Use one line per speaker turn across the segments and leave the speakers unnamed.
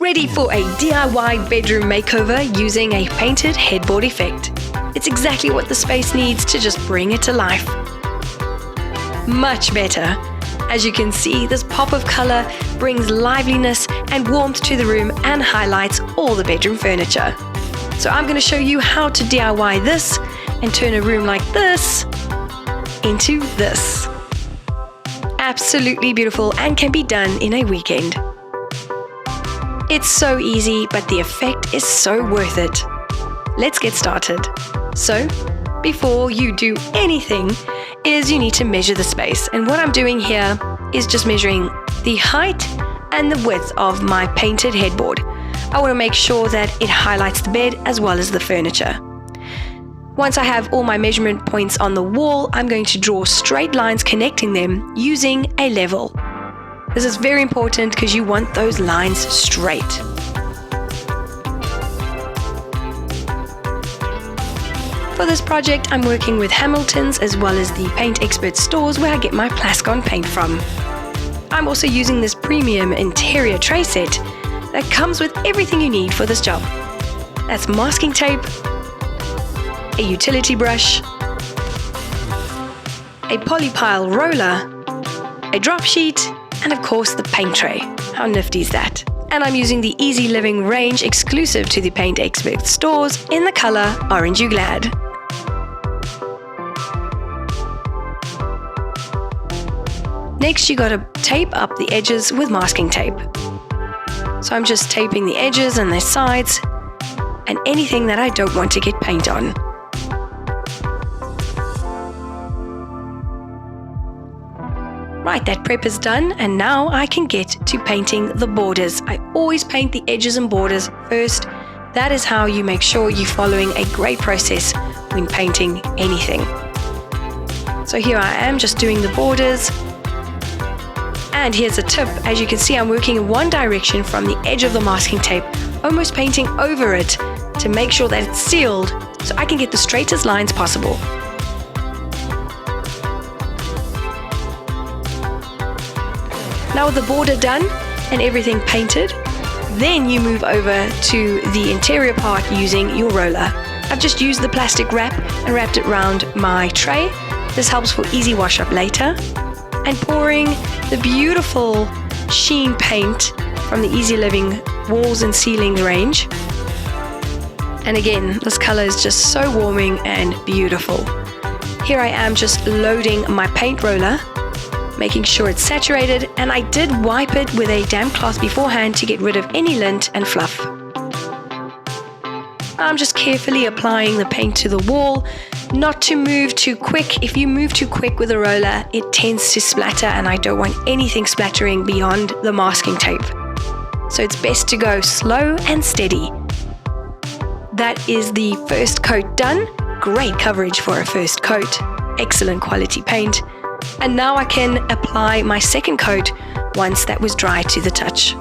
Ready for a DIY bedroom makeover using a painted headboard effect. It's exactly what the space needs to just bring it to life. Much better. As you can see, this pop of color brings liveliness and warmth to the room and highlights all the bedroom furniture. So I'm going to show you how to DIY this and turn a room like this into this. Absolutely beautiful and can be done in a weekend. It's so easy, but the effect is so worth it. Let's get started. So, before you do anything, you need to measure the space. And what I'm doing here is just measuring the height and the width of my painted headboard. I want to make sure that it highlights the bed as well as the furniture. Once I have all my measurement points on the wall, I'm going to draw straight lines connecting them using a level. This is very important because you want those lines straight. For this project, I'm working with Hamilton's as well as the Paint Expert stores where I get my Plascon paint from. I'm also using this premium interior tray set that comes with everything you need for this job. That's masking tape, a utility brush, a polypile roller, a drop sheet, and of course the paint tray. How nifty is that? And I'm using the Easy Living range exclusive to the Paint Expert stores in the color Orange You Glad. Next, you gotta tape up the edges with masking tape. So I'm just taping the edges and the sides and anything that I don't want to get paint on. Right, that prep is done, and now I can get to painting the borders. I always paint the edges and borders first. That is how you make sure you're following a great process when painting anything. So here I am just doing the borders. And here's a tip. As you can see, I'm working in one direction from the edge of the masking tape, almost painting over it to make sure that it's sealed so I can get the straightest lines possible. Now with the border done and everything painted, then you move over to the interior part using your roller. I've just used the plastic wrap and wrapped it around my tray. This helps for easy wash up later. And pouring the beautiful sheen paint from the Easy Living walls and ceilings range. And again, this color is just so warming and beautiful. Here I am just loading my paint roller, making sure it's saturated, and I did wipe it with a damp cloth beforehand to get rid of any lint and fluff. I'm just carefully applying the paint to the wall, not to move too quick. If you move too quick with a roller, it tends to splatter, and I don't want anything splattering beyond the masking tape. So it's best to go slow and steady. That is the first coat done. Great coverage for a first coat. Excellent quality paint. And now I can apply my second coat once that was dry to the touch.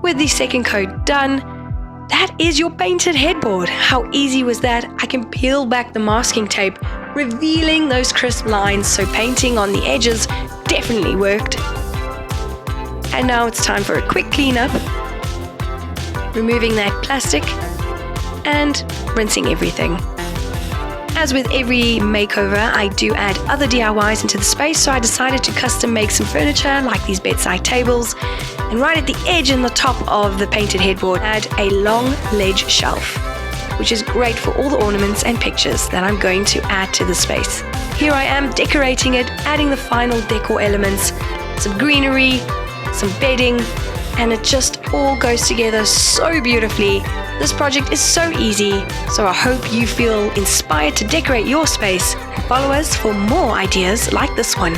With the second coat done, that is your painted headboard. How easy was that? I can peel back the masking tape, revealing those crisp lines, so painting on the edges definitely worked. And now it's time for a quick cleanup, removing that plastic and rinsing everything. As with every makeover, I do add other DIYs into the space, so I decided to custom make some furniture like these bedside tables, and right at the edge and the top of the painted headboard add a long ledge shelf, which is great for all the ornaments and pictures that I'm going to add to the space. Here I am decorating it, adding the final decor elements, some greenery, some bedding, and it just all goes together so beautifully. This project is so easy, so I hope you feel inspired to decorate your space and follow us for more ideas like this one.